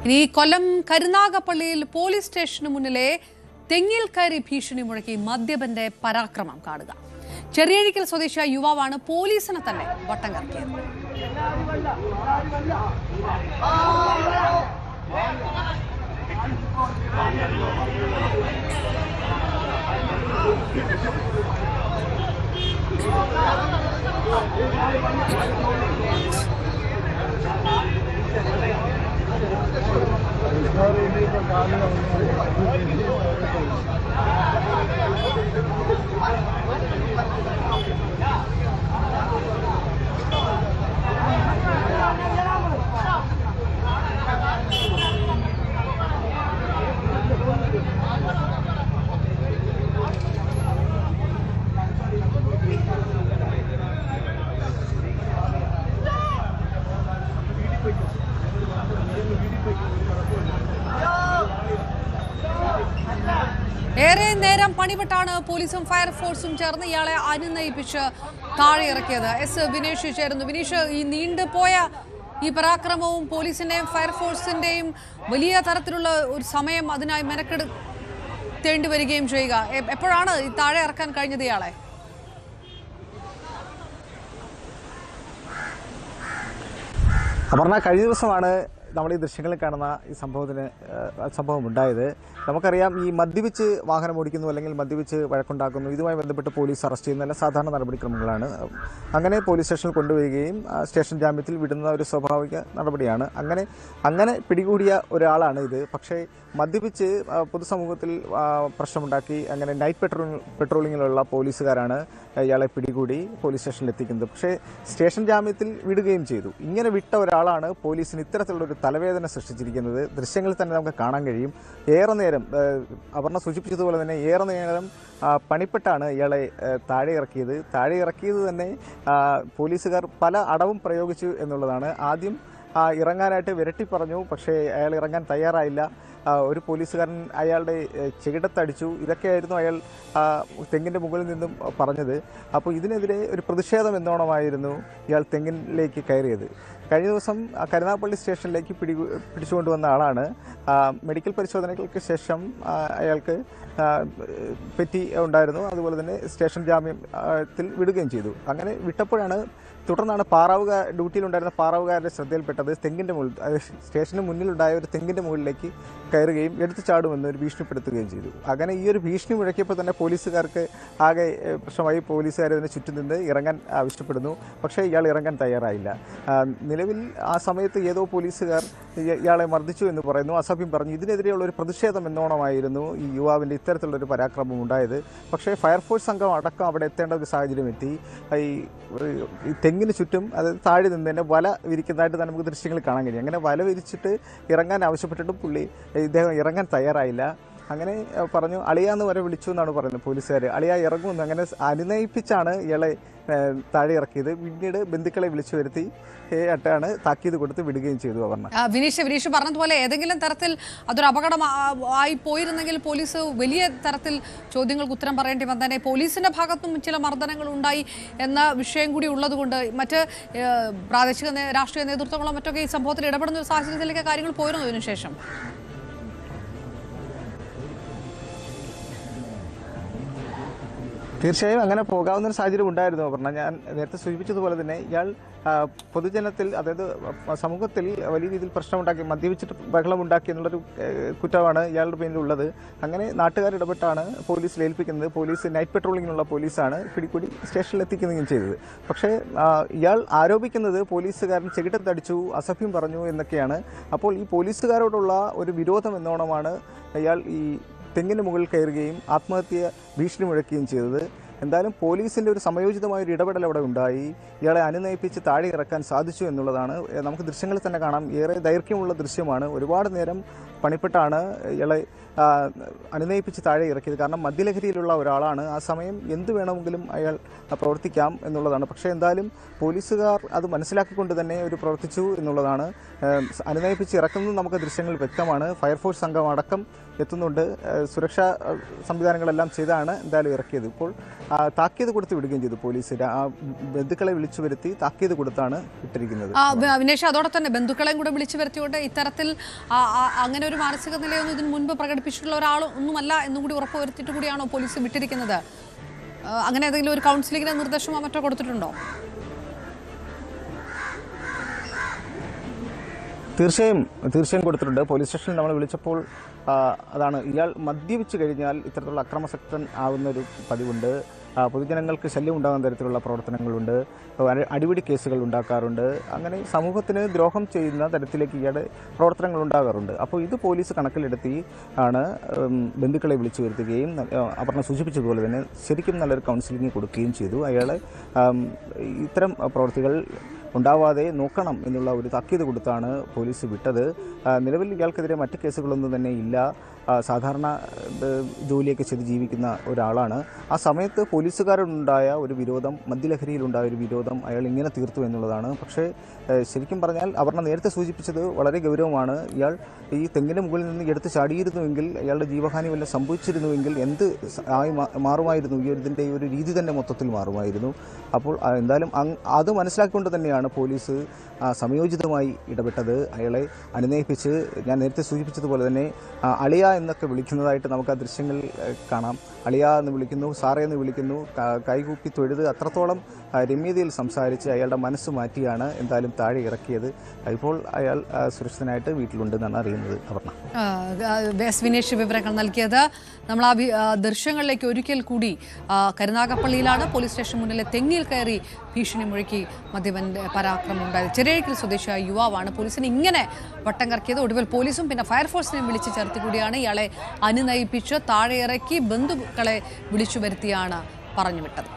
ഇനി കൊല്ലം കരുനാഗപ്പള്ളിയിൽ പോലീസ് സ്റ്റേഷന് മുന്നിലെ തെങ്ങിൽ കയറി ഭീഷണി മുഴക്കി മദ്യപന്റെ പരാക്രമം കാണുക. ചെറിയഴിക്കൽ സ്വദേശിയായ യുവാവാണ് പോലീസിനെ തന്നെ വട്ടം കറക്കിയത്. ഏറെ നേരം പണിപ്പെട്ടാണ് പോലീസും ഫയർഫോഴ്സും ചേർന്ന് ഇയാളെ അനുനയിപ്പിച്ച് താഴെ ഇറക്കിയത്. എസ് വിനേഷ് ചേരുന്നു. വിനീഷ്, ഈ നീണ്ടുപോയ ഈ പരാക്രമവും പോലീസിന്റെയും ഫയർഫോഴ്സിന്റെയും വലിയ തരത്തിലുള്ള ഒരു സമയം അതിനായി മെനക്കെടുത്തേണ്ടി വരികയും ചെയ്യുക, എപ്പോഴാണ് ഈ താഴെ ഇറക്കാൻ കഴിഞ്ഞത് ഇയാളെ? അപർണ, കഴിഞ്ഞ ദിവസമാണ് നമ്മൾ ഈ ദൃശ്യങ്ങളിൽ കാണുന്ന ഈ സംഭവം ഉണ്ടായത്. നമുക്കറിയാം, ഈ മദ്യപിച്ച് വാഹനം ഓടിക്കുന്നു അല്ലെങ്കിൽ മദ്യപിച്ച് വഴക്കുണ്ടാക്കുന്നു, ഇതുമായി ബന്ധപ്പെട്ട് പോലീസ് അറസ്റ്റ് ചെയ്യുന്ന സാധാരണ നടപടിക്രമങ്ങളാണ്. അങ്ങനെ പോലീസ് സ്റ്റേഷനിൽ കൊണ്ടുവരികയും സ്റ്റേഷൻ ജാമ്യത്തിൽ വിടുന്ന ഒരു സ്വാഭാവിക നടപടിയാണ്. അങ്ങനെ പിടികൂടിയ ഒരാളാണ് ഇത്. പക്ഷേ മദ്യപിച്ച് പൊതുസമൂഹത്തിൽ പ്രശ്നമുണ്ടാക്കി അങ്ങനെ നൈറ്റ് പെട്രോളിങ്ങിലുള്ള പോലീസുകാരാണ് ഇയാളെ പിടികൂടി പോലീസ് സ്റ്റേഷനിൽ എത്തിക്കുന്നത്. പക്ഷേ സ്റ്റേഷൻ ജാമ്യത്തിൽ വിടുകയും ചെയ്തു. ഇങ്ങനെ വിട്ട ഒരാളാണ് പോലീസിന് ഇത്തരത്തിലുള്ളൊരു തലവേദന സൃഷ്ടിച്ചിരിക്കുന്നത്. ദൃശ്യങ്ങളിൽ തന്നെ നമുക്ക് കാണാൻ കഴിയും. ഏറെ നേരം അപർണ സൂചിപ്പിച്ചതുപോലെ തന്നെ ഏറെ നേരം പണിപ്പെട്ടാണ് ഇയാളെ താഴെ ഇറക്കിയത് തന്നെ പോലീസുകാർ പല അടവും പ്രയോഗിച്ചു എന്നുള്ളതാണ്. ആദ്യം ഇറങ്ങാനായിട്ട് വിരട്ടി പറഞ്ഞു, പക്ഷേ അയാൾ ഇറങ്ങാൻ തയ്യാറായില്ല. ഒരു പോലീസുകാരൻ അയാളുടെ ചെകിടത്തടിച്ചു. ഇതൊക്കെയായിരുന്നു അയാൾ തെങ്ങിൻ്റെ മുകളിൽ നിന്നും പറഞ്ഞത്. അപ്പോൾ ഇതിനെതിരെ ഒരു പ്രതിഷേധം എന്നോണമായിരുന്നു ഇയാൾ തെങ്ങിലേക്ക് കയറിയത്. കഴിഞ്ഞ ദിവസം കരുനാഗപ്പള്ളി സ്റ്റേഷനിലേക്ക് പിടിച്ചുകൊണ്ടുവന്ന ആളാണ്. മെഡിക്കൽ പരിശോധനകൾക്ക് ശേഷം അയാൾക്ക് പെറ്റി ഉണ്ടായിരുന്നു. അതുപോലെ തന്നെ സ്റ്റേഷൻ ജാമ്യത്തിൽ വിടുകയും ചെയ്തു. അങ്ങനെ വിട്ടപ്പോഴാണ് തുടർന്നാണ് ഡ്യൂട്ടിയിലുണ്ടായിരുന്ന പാറാവുകാരുടെ ശ്രദ്ധയിൽപ്പെട്ടത്. തെങ്ങിൻ്റെ മുകളിൽ, സ്റ്റേഷന് മുന്നിലുണ്ടായ ഒരു തെങ്ങിൻ്റെ മുകളിലേക്ക് കയറുകയും എടുത്തു ചാടുമെന്ന് ഒരു ഭീഷണിപ്പെടുത്തുകയും ചെയ്തു. അങ്ങനെ ഈ ഒരു ഭീഷണി മുഴക്കിയപ്പോൾ തന്നെ പോലീസുകാർക്ക് ആകെ പ്രശ്നമായി. പോലീസുകാർ അതിന് ചുറ്റും നിന്ന് ഇറങ്ങാൻ ആവശ്യപ്പെടുന്നു. പക്ഷേ ഇയാൾ ഇറങ്ങാൻ തയ്യാറായില്ല. നിലവിൽ ആ സമയത്ത് ഏതോ പോലീസുകാർ ഇയാളെ മർദ്ദിച്ചു എന്ന് പറയുന്നു, അസഭ്യം പറഞ്ഞു. ഇതിനെതിരെയുള്ള ഒരു പ്രതിഷേധം എന്നോണമായിരുന്നു ഈ യുവാവിൻ്റെ ഇത്തരത്തിലുള്ളൊരു പരാക്രമം ഉണ്ടായത്. പക്ഷേ ഫയർഫോഴ്സ് സംഘം അടക്കം അവിടെ എത്തേണ്ട ഒരു സാഹചര്യം എത്തി. ഈ തെങ്ങിന് ചുറ്റും, അതായത് താഴെ നിന്ന് തന്നെ വല വിരിക്കുന്നതായിട്ട് തന്നെ നമുക്ക് ദൃശ്യങ്ങൾ കാണാൻ കഴിയും. അങ്ങനെ വല വിരിച്ചിട്ട് ഇറങ്ങാൻ ആവശ്യപ്പെട്ടിട്ടും ഇദ്ദേഹം ഇറങ്ങാൻ തയ്യാറായില്ല. അങ്ങനെ പറഞ്ഞു, അളിയാന്ന് വരെ വിളിച്ചു എന്നാണ് പറയുന്നത് പോലീസുകാർ. അളിയ ഇറങ്ങുമെന്ന് അങ്ങനെ അനുനയിപ്പിച്ചാണ് ഇയാളെ താഴെ ഇറക്കിയത്. പിന്നീട് ബന്ധുക്കളെ വിളിച്ചു വരുത്തി ആയിട്ടാണ് താക്കീത് കൊടുത്ത് വിടുകയും ചെയ്തു. വിനീഷ് പറഞ്ഞതുപോലെ ഏതെങ്കിലും തരത്തിൽ അതൊരു അപകടമായി പോയിരുന്നെങ്കിൽ പോലീസ് വലിയ തരത്തിൽ ചോദ്യങ്ങൾക്ക് ഉത്തരം പറയേണ്ടി വന്നേനെ. പോലീസിന്റെ ഭാഗത്തും ചില മർദ്ദനങ്ങൾ ഉണ്ടായി എന്ന വിഷയം കൂടി ഉള്ളതുകൊണ്ട് മറ്റ് പ്രാദേശിക രാഷ്ട്രീയ നേതൃത്വങ്ങളോ മറ്റൊക്കെ ഈ സംഭവത്തിൽ ഇടപെടുന്ന ഒരു സാഹചര്യത്തിലേക്ക് കാര്യങ്ങൾ പോയിരുന്നു ഇതിനുശേഷം. തീർച്ചയായും അങ്ങനെ പോകാവുന്ന ഒരു സാഹചര്യം ഉണ്ടായിരുന്നു. പറഞ്ഞാൽ ഞാൻ നേരത്തെ സൂചിപ്പിച്ചതുപോലെ തന്നെ ഇയാൾ പൊതുജനത്തിൽ, അതായത് സമൂഹത്തിൽ വലിയ രീതിയിൽ പ്രശ്നമുണ്ടാക്കി, മദ്യപിച്ചിട്ട് ബഹളമുണ്ടാക്കി എന്നുള്ളൊരു കുറ്റമാണ് ഇയാളുടെ പേരിലുള്ളത്. അങ്ങനെ നാട്ടുകാരിടപെട്ടാണ് പോലീസിൽ ഏൽപ്പിക്കുന്നത്. പോലീസ് നൈറ്റ് പെട്രോളിങ്ങിനുള്ള പോലീസാണ് പിടികൂടി സ്റ്റേഷനിൽ എത്തിക്കുകയും ചെയ്തത്. പക്ഷേ ഇയാൾ ആരോപിക്കുന്നത് പോലീസുകാരൻ ചെകിടത്തടിച്ചു, അസഭ്യം പറഞ്ഞു എന്നൊക്കെയാണ്. അപ്പോൾ ഈ പോലീസുകാരോടുള്ള ഒരു വിരോധം എന്നോണമാണ് ഇയാൾ ഈ തെങ്ങിന് മുകളിൽ കയറുകയും ആത്മഹത്യ ഭീഷണി മുഴക്കുകയും ചെയ്തത്. എന്തായാലും പോലീസിൻ്റെ ഒരു സമയോചിതമായൊരു ഇടപെടൽ അവിടെ ഉണ്ടായി. ഇയാളെ അനുനയിപ്പിച്ച് താഴെ ഇറക്കാൻ സാധിച്ചു എന്നുള്ളതാണ്. നമുക്ക് ദൃശ്യങ്ങളിൽ തന്നെ കാണാം. ഏറെ ദൈർഘ്യമുള്ള ദൃശ്യമാണ്. ഒരുപാട് നേരം പണിപ്പെട്ടാണ് ഇയാളെ അനുനയിപ്പിച്ച് താഴെ ഇറക്കിയത്. കാരണം മദ്യലഹരിയിലുള്ള ഒരാളാണ്, ആ സമയം എന്ത് വേണമെങ്കിലും അയാൾ പ്രവർത്തിക്കാം എന്നുള്ളതാണ്. പക്ഷേ എന്തായാലും പോലീസുകാർ അത് മനസ്സിലാക്കിക്കൊണ്ട് തന്നെ ഒരു പ്രവർത്തിച്ചു എന്നുള്ളതാണ്. അനുനയിപ്പിച്ച് ഇറക്കുന്നത് നമുക്ക് ദൃശ്യങ്ങൾ വ്യക്തമാണ്. ഫയർഫോഴ്സ് സംഘം അടക്കം എത്തുന്നുണ്ട്. സുരക്ഷാ സംവിധാനങ്ങളെല്ലാം ചെയ്താണ് എന്തായാലും ഇറക്കിയത്. ഇപ്പോൾ താക്കീത് കൊടുത്ത് വിടുകയും ചെയ്തു പോലീസ്. ആ ബന്ധുക്കളെ വിളിച്ചു വരുത്തി താക്കീത് കൊടുത്താണ് വിട്ടിരിക്കുന്നത്. വിനേഷ്, അതോടെ തന്നെ ബന്ധുക്കളെയും കൂടെ വിളിച്ചു വരുത്തിയോണ്ട് ഇത്തരത്തിൽ അങ്ങനെ ഒരു മാനസിക നിലയൊന്നും ഇതിന് മുൻപ് പ്രകടിപ്പിച്ചിട്ടുള്ള ഒരാളൊന്നുമല്ല എന്നും കൂടി ഉറപ്പുവരുത്തിയിട്ട് കൂടിയാണോ പോലീസ് വിട്ടിരിക്കുന്നത്? അങ്ങനെ ഏതെങ്കിലും ഒരു കൗൺസിലിങ്ങിന് നിർദ്ദേശമോ മറ്റോ കൊടുത്തിട്ടുണ്ടോ? തീർച്ചയായും കൊടുത്തിട്ടുണ്ട്. പോലീസ് സ്റ്റേഷനിൽ നമ്മൾ വിളിച്ചപ്പോൾ അതാണ്, ഇയാൾ മദ്യപിച്ച് കഴിഞ്ഞാൽ ഇത്തരത്തിലുള്ള അക്രമാസക്തൻ ആവുന്ന ഒരു പതിവുണ്ട്. പൊതുജനങ്ങൾക്ക് ശല്യം ഉണ്ടാകുന്ന തരത്തിലുള്ള പ്രവർത്തനങ്ങളുണ്ട്, അടിപിടി കേസുകൾ ഉണ്ടാക്കാറുണ്ട്. അങ്ങനെ സമൂഹത്തിന് ദ്രോഹം ചെയ്യുന്ന തരത്തിലേക്ക് ഇയാളുടെ പ്രവർത്തനങ്ങൾ ഉണ്ടാകാറുണ്ട്. അപ്പോൾ ഇത് പോലീസ് കണക്കിലെടുത്തി ആണ് ബന്ധുക്കളെ വിളിച്ചു വരുത്തുകയും അപർണ സൂചിപ്പിച്ചതുപോലെ തന്നെ ശരിക്കും നല്ലൊരു കൗൺസിലിംഗ് കൊടുക്കുകയും ചെയ്തു. അയാളെ ഇത്തരം പ്രവർത്തികൾ ഉണ്ടാവാതെ നോക്കണം എന്നുള്ള ഒരു താക്കീത് കൊടുത്താണ് പോലീസ് വിട്ടത്. നിലവിൽ ഇയാൾക്കെതിരെ മറ്റ് കേസുകളൊന്നും തന്നെ ഇല്ല. സാധാരണ ജോലിയൊക്കെ ചെയ്ത് ജീവിക്കുന്ന ഒരാളാണ്. ആ സമയത്ത് പോലീസുകാരുണ്ടായ ഒരു വിരോധം, മദ്യലഹരിയിലുണ്ടായ ഒരു വിരോധം അയാൾ ഇങ്ങനെ തീർത്തു എന്നുള്ളതാണ്. പക്ഷേ ശരിക്കും പറഞ്ഞാൽ അപർണ നേരത്തെ സൂചിപ്പിച്ചത് വളരെ ഗൗരവമാണ്. ഇയാൾ ഈ തെങ്ങിന് മുകളിൽ നിന്ന് എടുത്ത് ചാടിയിരുന്നുവെങ്കിൽ, അയാളുടെ ജീവഹാനി വല്ലതും സംഭവിച്ചിരുന്നുവെങ്കിൽ എന്ത് ആയി മാറുമായിരുന്നു? ഇതിൻ്റെ ഒരു രീതി തന്നെ മൊത്തത്തിൽ മാറുമായിരുന്നു. അപ്പോൾ എന്തായാലും അത് മനസ്സിലാക്കിക്കൊണ്ട് തന്നെയാണ് പോലീസ് സമയോചിതമായി ഇടപെട്ടത്. അയാളെ അനുനയിപ്പിച്ച്, ഞാൻ നേരത്തെ സൂചിപ്പിച്ചതുപോലെ തന്നെ അളിയ എന്നൊക്കെ വിളിക്കുന്നതായിട്ട് നമുക്ക് ആ ദൃശ്യങ്ങൾ കാണാം. അളിയ എന്ന് വിളിക്കുന്നു, സാറേ എന്ന് വിളിക്കുന്നു, കൈകൂപ്പി തൊഴുത് അത്രത്തോളം രമ്യതയിൽ സംസാരിച്ച് അയാളുടെ മനസ്സ് മാറ്റിയാണ് എന്തായാലും താഴെ ഇറക്കിയത്. ഇപ്പോൾ അയാൾ സുരക്ഷിതനായിട്ട് വീട്ടിലുണ്ടെന്നാണ് അറിയുന്നത്. അപർണ, വിനേഷ് വിവരങ്ങൾ നൽകിയത്. നമ്മൾ ആ ദൃശ്യങ്ങളിലേക്ക് ഒരിക്കൽ കൂടി കരുനാഗപ്പള്ളിയിലാണ് പോലീസ് സ്റ്റേഷൻ മുന്നിലെ തെങ്ങിൽ കയറി ഭീഷണി മുഴക്കി മദ്യപന്റെ പരാക്രമം ഉണ്ടായത്. ചെറിയഴിക്കൽ സ്വദേശിയായ യുവാവാണ് പോലീസിന് ഇങ്ങനെ വട്ടം കറക്കിയത്. ഒടുവിൽ പോലീസും പിന്നെ ഫയർഫോഴ്സിനെയും വിളിച്ച് ചേർത്തി കൂടിയാണ് ഇയാളെ അനുനയിപ്പിച്ച് താഴെ ഇറക്കി ബന്ധുക്കളെ വിളിച്ചു വരുത്തിയാണ് പറഞ്ഞു വിട്ടത്.